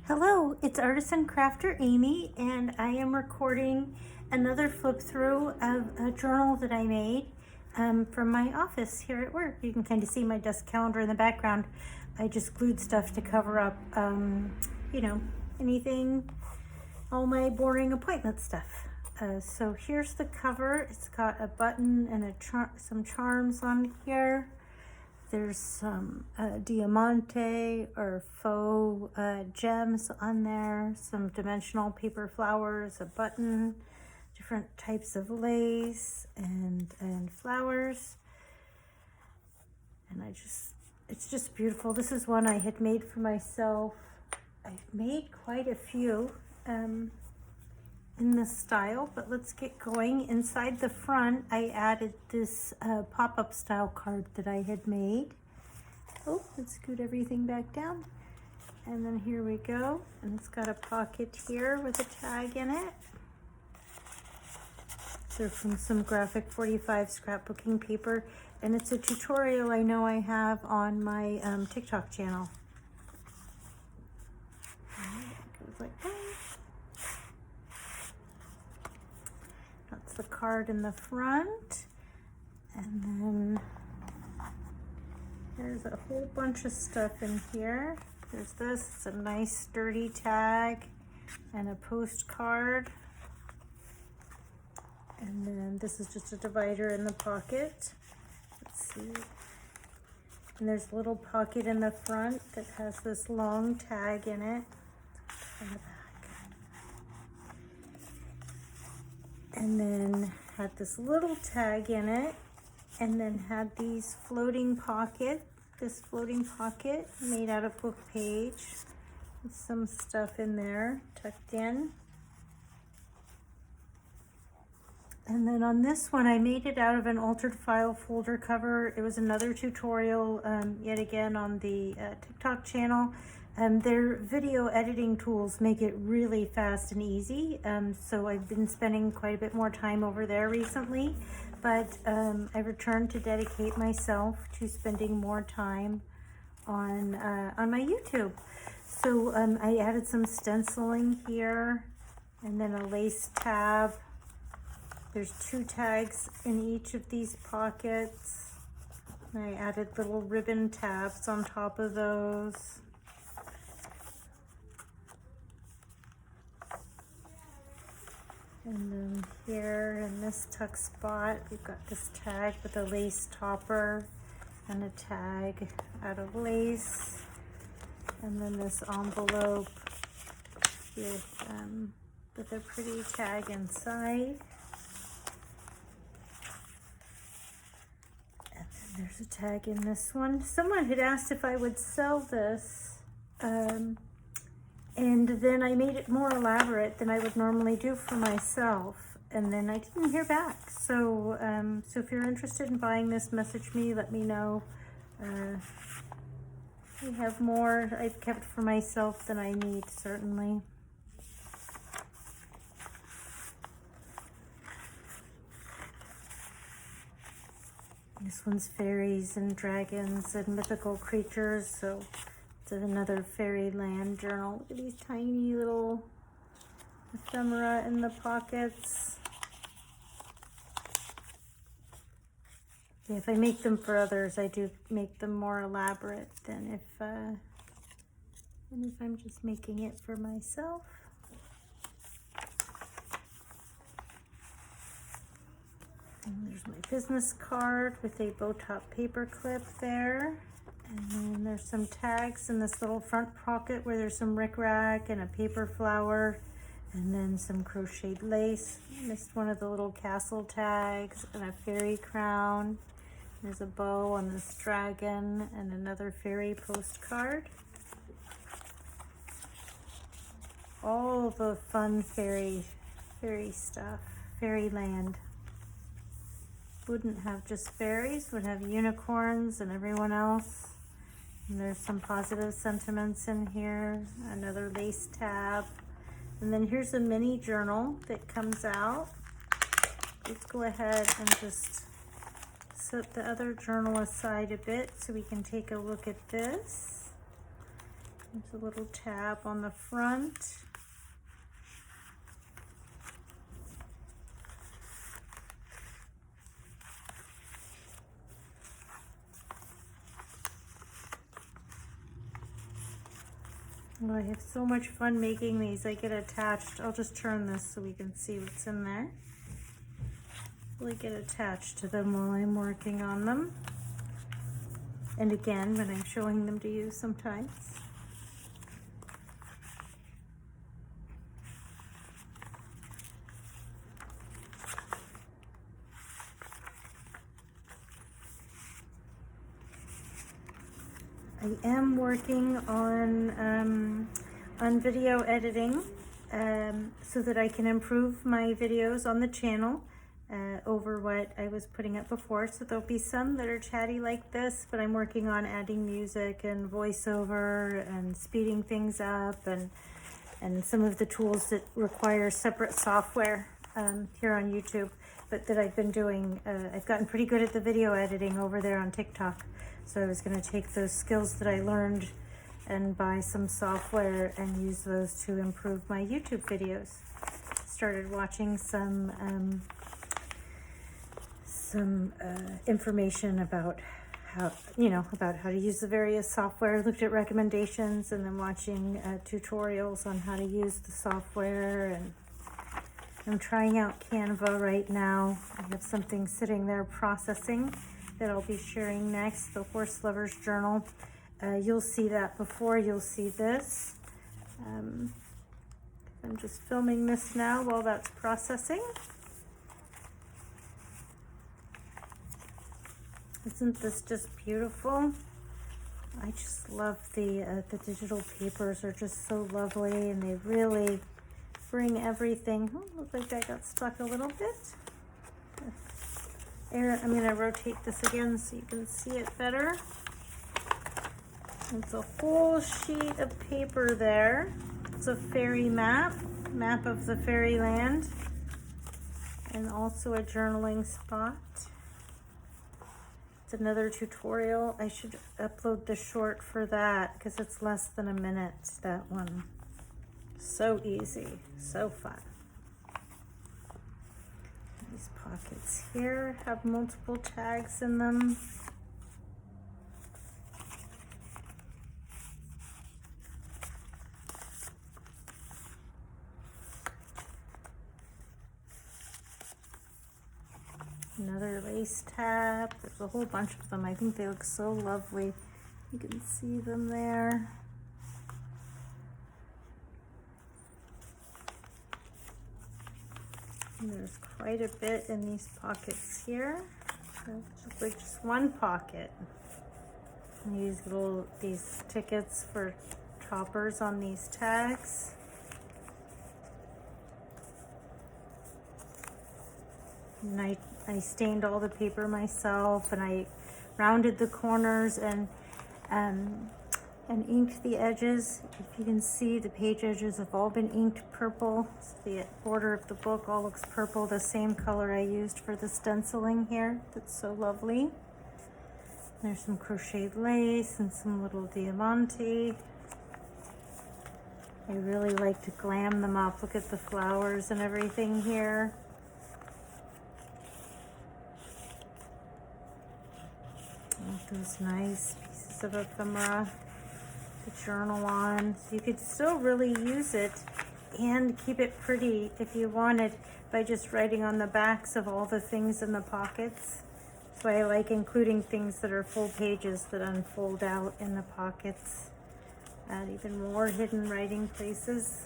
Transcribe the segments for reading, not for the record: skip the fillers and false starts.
Hello, it's Artisan Crafter Amy, and I am recording another flip through of a journal that I made from my office here at work. You can kind of see my desk calendar in the background. I just glued stuff to cover up, anything, all my boring appointment stuff. So here's the cover. It's got a button and some charms on here. There's some diamante or faux gems on there, some dimensional paper flowers, a button, different types of lace and flowers. And it's just beautiful. This is one I had made for myself. I've made quite a few in this style, but let's get going. Inside the front, I added this pop-up style card that I had made. Oh, let's scoot everything back down. And then here we go. And it's got a pocket here with a tag in it. They're from some graphic 45 scrapbooking paper. And it's a tutorial I know I have on my TikTok channel. It goes like that. That's the card in the front. And then there's a whole bunch of stuff in here. There's this, it's a nice sturdy tag and a postcard. And then this is just a divider in the pocket. Let's see. And there's a little pocket in the front that has this long tag in it. In the back. And then had this little tag in it, and then had these floating pocket, this floating pocket made out of book page with some stuff in there tucked in. And then on this one, I made it out of an altered file folder cover. It was another tutorial, yet again on the TikTok channel. Their video editing tools make it really fast and easy. So I've been spending quite a bit more time over there recently, but I returned to dedicate myself to spending more time on my YouTube. So I added some stenciling here and then a lace tab. There's 2 tags in each of these pockets. And I added little ribbon tabs on top of those. And then here in this tuck spot, we've got this tag with a lace topper and a tag out of lace. And then this envelope with a pretty tag inside. And then there's a tag in this one. Someone had asked if I would sell this. And then I made it more elaborate than I would normally do for myself. And then I didn't hear back. So, so if you're interested in buying this, message me, let me know. I have more I've kept for myself than I need, certainly. This one's fairies and dragons and mythical creatures, so it's another Fairyland journal. Look at these tiny little ephemera in the pockets. Yeah, if I make them for others, I do make them more elaborate than if I'm just making it for myself. And there's my business card with a bow top paper clip there. And then there's some tags in this little front pocket where there's some rickrack and a paper flower and then some crocheted lace. Missed one of the little castle tags and a fairy crown. There's a bow on this dragon and another fairy postcard. All the fun fairy stuff, Fairyland. Wouldn't have just fairies, would have unicorns and everyone else. And there's some positive sentiments in here, another lace tab. And then here's a mini journal that comes out. Let's go ahead and just set the other journal aside a bit so we can take a look at this. There's a little tab on the front. Oh, I have so much fun making these. I get attached. I'll just turn this so we can see what's in there. Really get attached to them while I'm working on them. And again, when I'm showing them to you sometimes. I am working on video editing so that I can improve my videos on the channel over what I was putting up before. So there'll be some that are chatty like this, but I'm working on adding music and voiceover and speeding things up and some of the tools that require separate software here on YouTube, but that I've been doing. I've gotten pretty good at the video editing over there on TikTok. So I was going to take those skills that I learned and buy some software and use those to improve my YouTube videos. Started watching some information about how, about how to use the various software. Looked at recommendations and then watching tutorials on how to use the software. And I'm trying out Canva right now. I have something sitting there processing that I'll be sharing next, the Horse Lover's Journal. You'll see that before you'll see this. I'm just filming this now while that's processing. Isn't this just beautiful? I just love the digital papers are just so lovely, and they really bring everything. Oh, looks like that got stuck a little bit. I'm going to rotate this again so you can see it better. It's a whole sheet of paper there. It's a fairy map of the Fairyland, and also a journaling spot. It's another tutorial. I should upload the short for that because it's less than a minute, that one. So easy, so fun. These pockets here have multiple tags in them. Another lace tab. There's a whole bunch of them. I think they look so lovely. You can see them there. And there's quite a bit in these pockets here. It's like just one pocket. And use these tickets for toppers on these tags. And I stained all the paper myself, and I rounded the corners and inked the edges. If you can see, the page edges have all been inked purple. So the border of the book all looks purple, the same color I used for the stenciling here. That's so lovely. There's some crocheted lace and some little diamante. I really like to glam them up. Look at the flowers and everything here. Those nice pieces of ephemera to journal on. So you could still really use it and keep it pretty if you wanted by just writing on the backs of all the things in the pockets. That's why I like including things that are full pages that unfold out in the pockets. Add even more hidden writing places.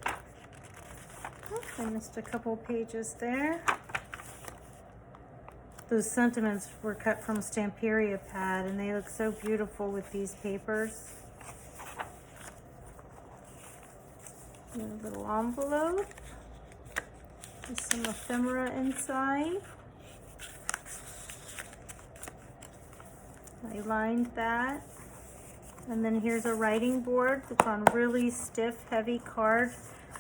Oh, I missed a couple pages there. Those sentiments were cut from Stamperia pad, and they look so beautiful with these papers. And a little envelope with some ephemera inside. I lined that. And then here's a writing board that's on really stiff, heavy card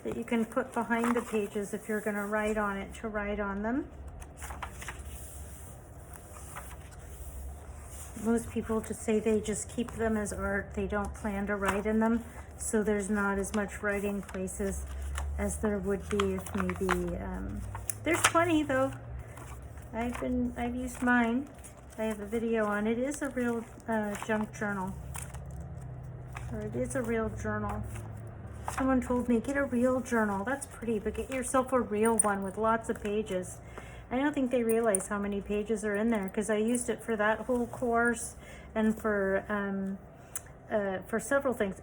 that you can put behind the pages if you're going to write on it, to write on them. most people just say they just keep them as art. They don't plan to write in them, so there's not as much writing places as there would be if maybe, there's plenty though. I've used mine. I have a video on it. It is a real junk journal, or it is a real journal. Someone told me, get a real journal. That's pretty, but get yourself a real one with lots of pages. I don't think they realize how many pages are in there, because I used it for that whole course and for several things.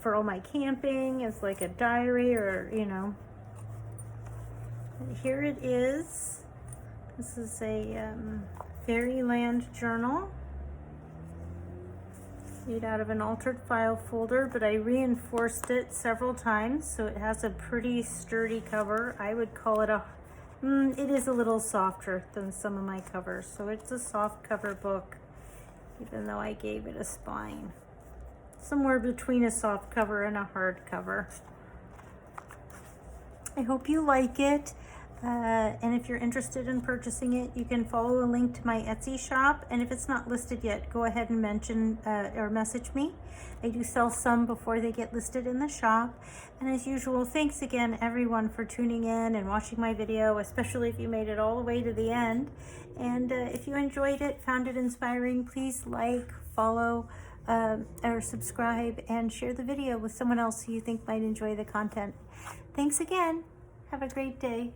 For all my camping, it's like a diary, or, you know. Here it is. This is a Fairyland journal made out of an altered file folder, but I reinforced it several times, so it has a pretty sturdy cover. I would call it a, it is a little softer than some of my covers, so it's a soft cover book, even though I gave it a spine. Somewhere between a soft cover and a hard cover. I hope you like it. And if you're interested in purchasing it, you can follow a link to my Etsy shop. And if it's not listed yet, go ahead and mention or message me. I do sell some before they get listed in the shop. And as usual, thanks again, everyone, for tuning in and watching my video, especially if you made it all the way to the end. And if you enjoyed it, found it inspiring, please like, follow, or subscribe, and share the video with someone else who you think might enjoy the content. Thanks again. Have a great day.